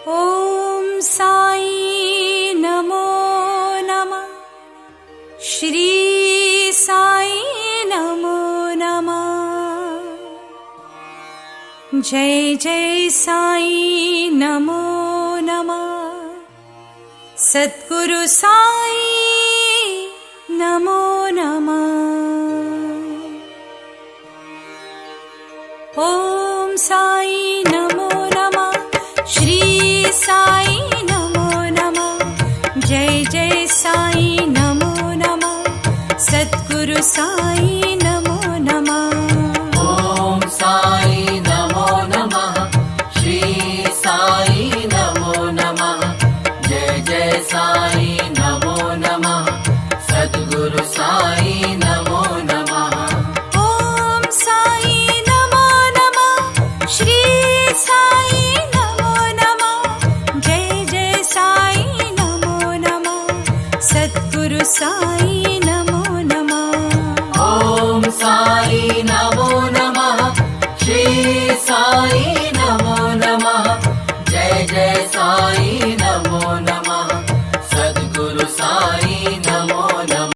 ॐ साई नमो नमः। श्री साई नमो नमः। जय जय साई नमो नमः। सद्गुरु साई नमो नमः। ॐ साई नमो नमः। श्री साई नमो नमः। जय जय साई नमो नमः। सद्गुरु साई नमो नमः। ॐ साई नमो नमः। श्री साई नमो नमः। जय जय साई नमो नमः। सद्गुरु साई नमो नमः। ॐ साई नमो नमः। श्री साई नमो नमः। जय जय साई नमो नमः। सद्गुरु साई नमो नमः। ॐ साई नमो नमः। श्री साई नमो नमः। जय जय साई